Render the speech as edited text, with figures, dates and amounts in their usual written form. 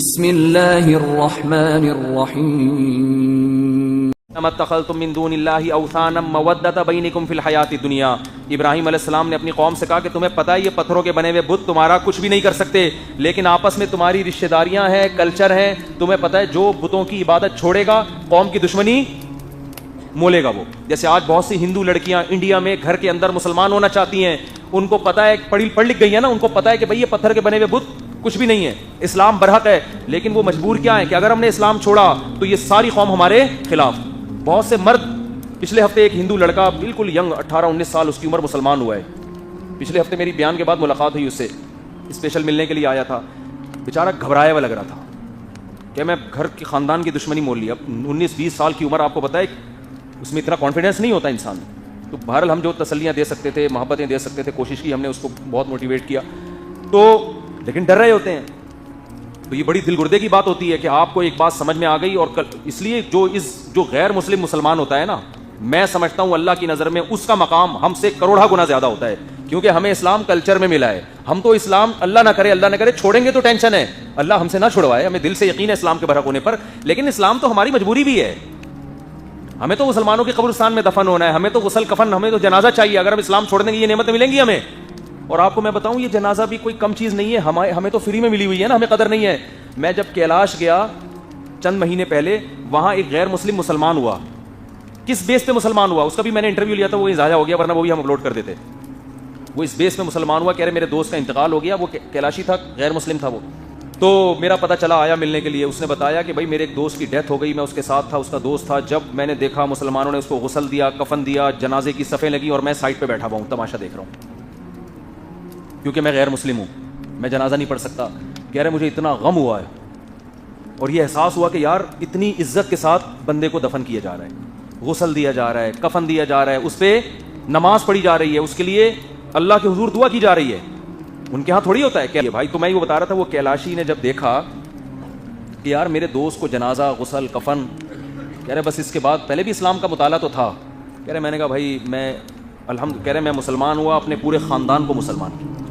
بسم اللہ الرحمن الرحیم اتخذتم من دون اللہ اوثانا مودۃ بینکم فی الحیاۃ الدنیا. ابراہیم علیہ السلام نے اپنی قوم سے کہا کہ تمہیں پتہ ہے یہ پتھروں کے بنے ہوئے بت تمہارا کچھ بھی نہیں کر سکتے، لیکن آپس میں تمہاری رشتہ داریاں ہیں، کلچر ہیں. تمہیں پتہ ہے جو بتوں کی عبادت چھوڑے گا قوم کی دشمنی مولے گا وہ. جیسے آج بہت سی ہندو لڑکیاں انڈیا میں گھر کے اندر مسلمان ہونا چاہتی ہیں، ان کو پتہ ہے، پڑھ لکھ گئی ہے نا، ان کو پتہ ہے کہ بھئی یہ پتھر کے بنے ہوئے بت کچھ بھی نہیں ہے، اسلام برحق ہے. لیکن وہ مجبور کیا ہے کہ اگر ہم نے اسلام چھوڑا تو یہ ساری قوم ہمارے خلاف. بہت سے مرد، پچھلے ہفتے ایک ہندو لڑکا بالکل ینگ 18-19 سال اس کی عمر مسلمان ہوا ہے. پچھلے ہفتے میری بیان کے بعد ملاقات ہوئی اس سے، اسپیشل ملنے کے لیے آیا تھا. بیچارہ گھبرایا ہوا لگ رہا تھا کہ میں گھر کے خاندان کی دشمنی مول لی. اب 19-20 سال کی عمر، آپ کو پتہ ہے اس میں اتنا کانفیڈنس نہیں ہوتا انسان. تو بہرحال ہم جو تسلیاں دے سکتے تھے، محبتیں دے سکتے تھے، کوشش کی ہم نے، اس کو بہت موٹیویٹ کیا. تو لیکن ڈر رہے ہوتے ہیں. تو یہ بڑی دل گردے کی بات ہوتی ہے کہ آپ کو ایک بات سمجھ میں آ گئی. اور اس لیے جو غیر مسلم مسلمان ہوتا ہے نا، میں سمجھتا ہوں اللہ کی نظر میں اس کا مقام ہم سے کروڑا گنا زیادہ ہوتا ہے، کیونکہ ہمیں اسلام کلچر میں ملا ہے. ہم تو اسلام اللہ نہ کرے چھوڑیں گے تو ٹینشن ہے، اللہ ہم سے نہ چھڑوائے. ہمیں دل سے یقین ہے اسلام کے برحق ہونے پر، لیکن اسلام تو ہماری مجبوری بھی ہے. ہمیں تو مسلمانوں کے قبرستان میں دفن ہونا ہے، ہمیں تو غسل کفن، ہمیں تو جنازہ چاہیے. اگر ہم اسلام چھوڑ دیں گے یہ نعمتیں ملیں گی ہمیں. اور آپ کو میں بتاؤں یہ جنازہ بھی کوئی کم چیز نہیں ہے، ہمیں تو فری میں ملی ہوئی ہے نا، ہمیں قدر نہیں ہے. میں جب کیلاش گیا چند مہینے پہلے، وہاں ایک غیر مسلم مسلمان ہوا. کس بیس پہ مسلمان ہوا اس کا بھی میں نے انٹرویو لیا تھا، وہ ضائع ہو گیا ورنہ وہ بھی ہم اپلوڈ کر دیتے. وہ اس بیس پہ مسلمان ہوا، کہہ رہے میرے دوست کا انتقال ہو گیا، وہ کیلاشی تھا، غیر مسلم تھا وہ. تو میرا پتہ چلا، آیا ملنے کے لیے. اس نے بتایا کہ بھائی میرے ایک دوست کی ڈیتھ ہو گئی، میں اس کے ساتھ تھا، اس کا دوست تھا. جب میں نے دیکھا مسلمانوں نے اس کو غسل دیا، کفن دیا، جنازے کی صفیں لگی، اور میں سائڈ پہ بیٹھا ہوا ہوں، تماشا دیکھ رہا ہوں، کیونکہ میں غیر مسلم ہوں، میں جنازہ نہیں پڑھ سکتا. کہہ رہے مجھے اتنا غم ہوا ہے اور یہ احساس ہوا کہ یار اتنی عزت کے ساتھ بندے کو دفن کیا جا رہا ہے، غسل دیا جا رہا ہے، کفن دیا جا رہا ہے، اس پہ نماز پڑھی جا رہی ہے، اس کے لیے اللہ کے حضور دعا کی جا رہی ہے. ان کے ہاں تھوڑی ہوتا ہے کہ بھائی. تو میں وہ بتا رہا تھا، وہ کیلاشی نے جب دیکھا کہ یار میرے دوست کو جنازہ، غسل، کفن، کہہ رہے بس اس کے بعد پہلے بھی اسلام کا مطالعہ تو تھا. کہہ رہے میں نے کہا بھائی میں کہہ رہے میں مسلمان ہوا، اپنے پورے خاندان کو مسلمان کیا.